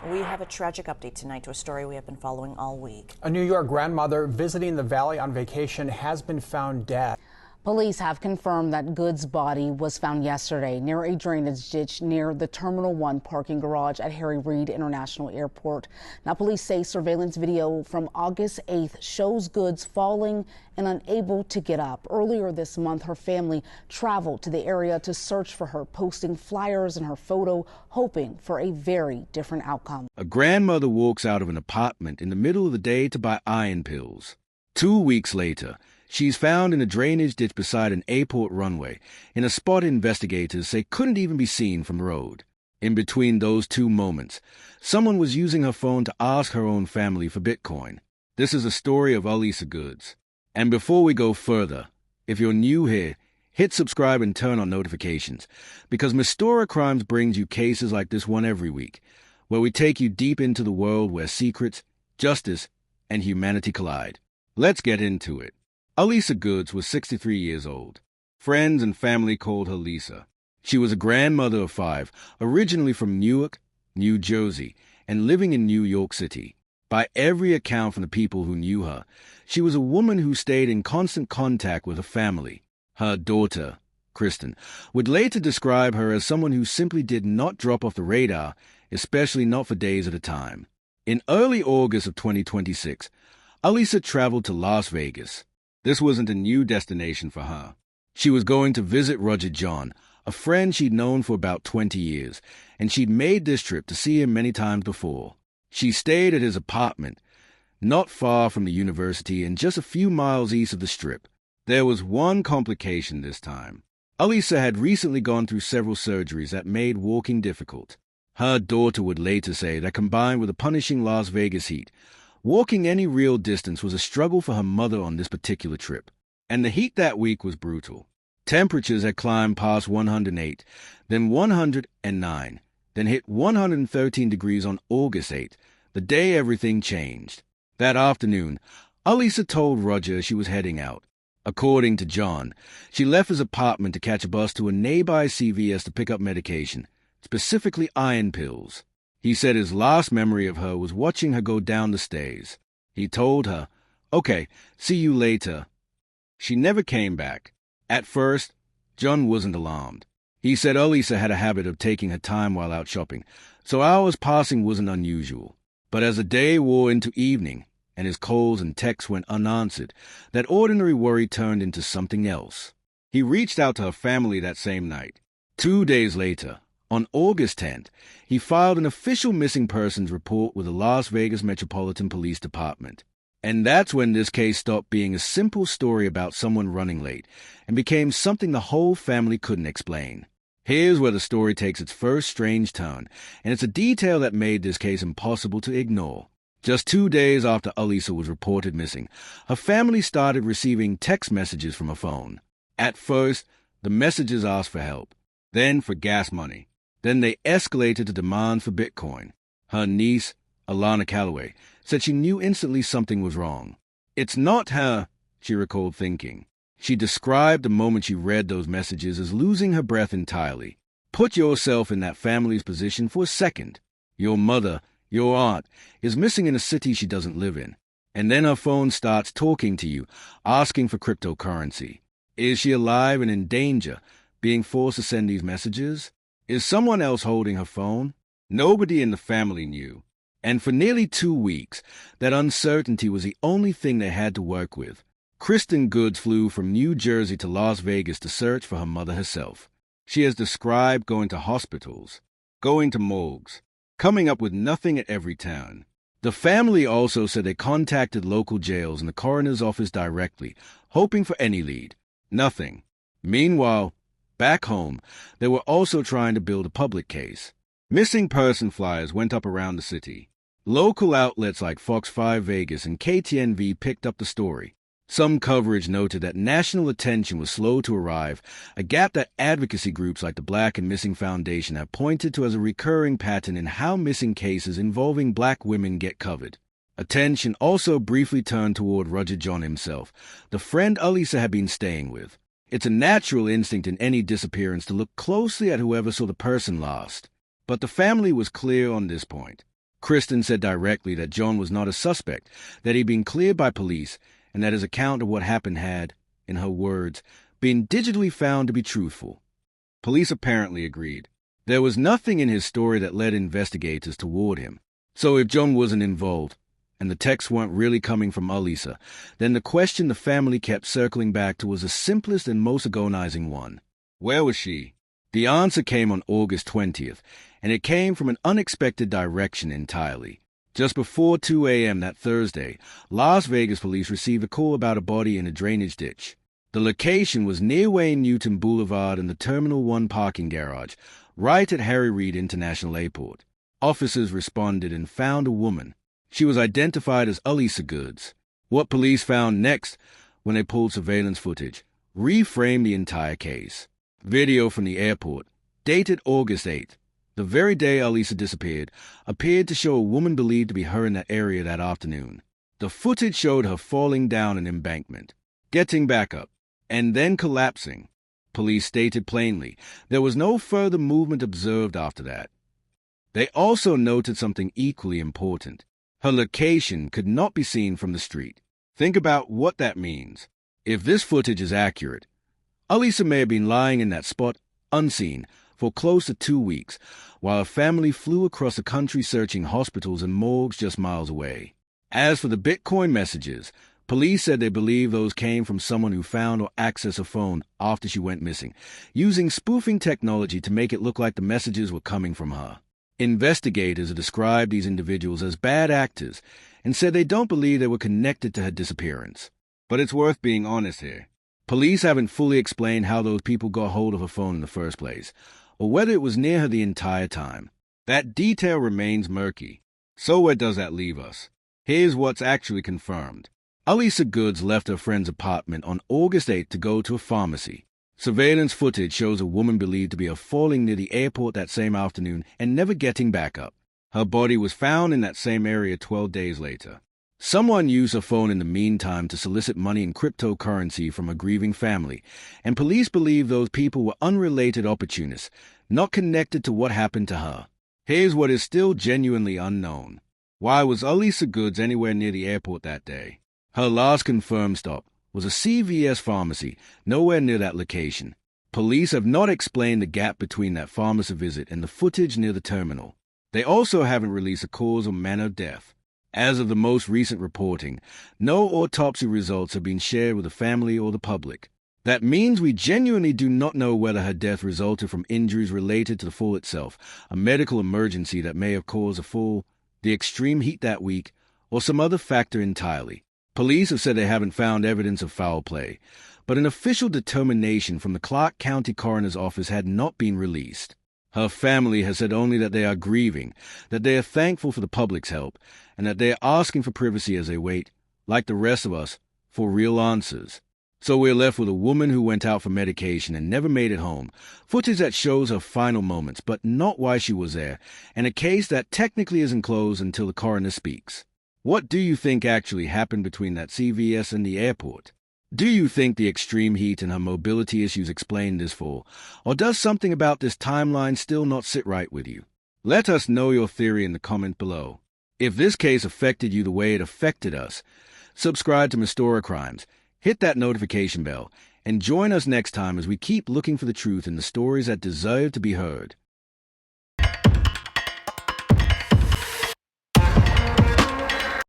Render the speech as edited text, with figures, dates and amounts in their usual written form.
We have a tragic update tonight to a story we have been following all week. A New York grandmother visiting the valley on vacation has been found dead. Police have confirmed that Goods' body was found yesterday near a drainage ditch near the Terminal 1 parking garage at Harry Reid International Airport. Now, police say surveillance video from August 8th shows Goods falling and unable to get up. Earlier this month, her family traveled to the area to search for her, posting flyers and her photo, hoping for a very different outcome. A grandmother walks out of an apartment in the middle of the day to buy iron pills. 2 weeks later, she's found in a drainage ditch beside an airport runway, in a spot investigators say couldn't even be seen from the road. In between those two moments, someone was using her phone to ask her own family for Bitcoin. This is a story of Alisa Goods. And before we go further, if you're new here, hit subscribe and turn on notifications, because Mystora Crimes brings you cases like this one every week, where we take you deep into the world where secrets, justice, and humanity collide. Let's get into it. Alisa Goods was 63 years old. Friends and family called her Lisa. She was a grandmother of 5, originally from Newark, New Jersey, and living in New York City. By every account from the people who knew her, she was a woman who stayed in constant contact with her family. Her daughter, Kristen, would later describe her as someone who simply did not drop off the radar, especially not for days at a time. In early August of 2026, Alisa traveled to Las Vegas. This wasn't a new destination for her. She was going to visit Roger John, a friend she'd known for about 20 years, and she'd made this trip to see him many times before. She stayed at his apartment, not far from the university and just a few miles east of the Strip. There was one complication this time. Alisa had recently gone through several surgeries that made walking difficult. Her daughter would later say that combined with the punishing Las Vegas heat, walking any real distance was a struggle for her mother on this particular trip. And the heat that week was brutal. Temperatures had climbed past 108, then 109, then hit 113 degrees on August 8th, the day everything changed. That afternoon, Alisa told Roger she was heading out. According to John, she left his apartment to catch a bus to a nearby CVS to pick up medication, specifically iron pills. He said his last memory of her was watching her go down the stairs. He told her, "Okay, see you later." She never came back. At first, John wasn't alarmed. He said Alisa had a habit of taking her time while out shopping, so hours passing wasn't unusual. But as the day wore into evening, and his calls and texts went unanswered, that ordinary worry turned into something else. He reached out to her family that same night. 2 days later, on August 10th, he filed an official missing persons report with the Las Vegas Metropolitan Police Department. And that's when this case stopped being a simple story about someone running late and became something the whole family couldn't explain. Here's where the story takes its first strange turn, and it's a detail that made this case impossible to ignore. Just 2 days after Alisa was reported missing, her family started receiving text messages from her phone. At first, the messages asked for help, then for gas money. Then they escalated to demands for Bitcoin. Her niece, Alana Calloway, said she knew instantly something was wrong. "It's not her," she recalled thinking. She described the moment she read those messages as losing her breath entirely. Put yourself in that family's position for a second. Your mother, your aunt, is missing in a city she doesn't live in. And then her phone starts talking to you, asking for cryptocurrency. Is she alive and in danger, being forced to send these messages? Is someone else holding her phone? Nobody in the family knew. And for nearly 2 weeks, that uncertainty was the only thing they had to work with. Kristen Goods flew from New Jersey to Las Vegas to search for her mother herself. She has described going to hospitals, going to morgues, coming up with nothing at every turn. The family also said they contacted local jails and the coroner's office directly, hoping for any lead. Nothing. Meanwhile, back home, they were also trying to build a public case. Missing person flyers went up around the city. Local outlets like Fox 5 Vegas and KTNV picked up the story. Some coverage noted that national attention was slow to arrive, a gap that advocacy groups like the Black and Missing Foundation have pointed to as a recurring pattern in how missing cases involving black women get covered. Attention also briefly turned toward Roger John himself, the friend Alisa had been staying with. It's a natural instinct in any disappearance to look closely at whoever saw the person last. But the family was clear on this point. Kristen said directly that John was not a suspect, that he'd been cleared by police, and that his account of what happened had, in her words, been digitally found to be truthful. Police apparently agreed. There was nothing in his story that led investigators toward him. So if John wasn't involved, and the texts weren't really coming from Alisa, then the question the family kept circling back to was the simplest and most agonizing one. Where was she? The answer came on August 20th, and it came from an unexpected direction entirely. Just before 2 a.m. that Thursday, Las Vegas police received a call about a body in a drainage ditch. The location was near Wayne Newton Boulevard and the Terminal 1 parking garage, right at Harry Reid International Airport. Officers responded and found a woman. She was identified as Alisa Goods. What police found next, when they pulled surveillance footage, reframed the entire case. Video from the airport, dated August 8th, the very day Alisa disappeared, appeared to show a woman believed to be her in that area that afternoon. The footage showed her falling down an embankment, getting back up, and then collapsing. Police stated plainly there was no further movement observed after that. They also noted something equally important. Her location could not be seen from the street. Think about what that means. If this footage is accurate, Alisa may have been lying in that spot, unseen, for close to 2 weeks, while her family flew across the country searching hospitals and morgues just miles away. As for the Bitcoin messages, police said they believe those came from someone who found or accessed her phone after she went missing, using spoofing technology to make it look like the messages were coming from her. Investigators have described these individuals as bad actors and said they don't believe they were connected to her disappearance. But it's worth being honest here. Police haven't fully explained how those people got hold of her phone in the first place, or whether it was near her the entire time. That detail remains murky. So where does that leave us? Here's what's actually confirmed. Alisa Goods left her friend's apartment on August 8th to go to a pharmacy. Surveillance footage shows a woman believed to be falling near the airport that same afternoon and never getting back up. Her body was found in that same area 12 days later. Someone used her phone in the meantime to solicit money in cryptocurrency from a grieving family, and police believe those people were unrelated opportunists, not connected to what happened to her. Here's what is still genuinely unknown. Why was Alisa Goods anywhere near the airport that day? Her last confirmed stop was a CVS pharmacy, nowhere near that location. Police have not explained the gap between that pharmacy visit and the footage near the terminal. They also haven't released a cause or manner of death. As of the most recent reporting, no autopsy results have been shared with the family or the public. That means we genuinely do not know whether her death resulted from injuries related to the fall itself, a medical emergency that may have caused a fall, the extreme heat that week, or some other factor entirely. Police have said they haven't found evidence of foul play, but an official determination from the Clark County Coroner's Office had not been released. Her family has said only that they are grieving, that they are thankful for the public's help, and that they are asking for privacy as they wait, like the rest of us, for real answers. So we're left with a woman who went out for medication and never made it home, footage that shows her final moments, but not why she was there, and a case that technically isn't closed until the coroner speaks. What do you think actually happened between that CVS and the airport? Do you think the extreme heat and her mobility issues explain this fall, or does something about this timeline still not sit right with you? Let us know your theory in the comment below. If this case affected you the way it affected us, subscribe to Mystora Crimes, hit that notification bell, and join us next time as we keep looking for the truth in the stories that deserve to be heard.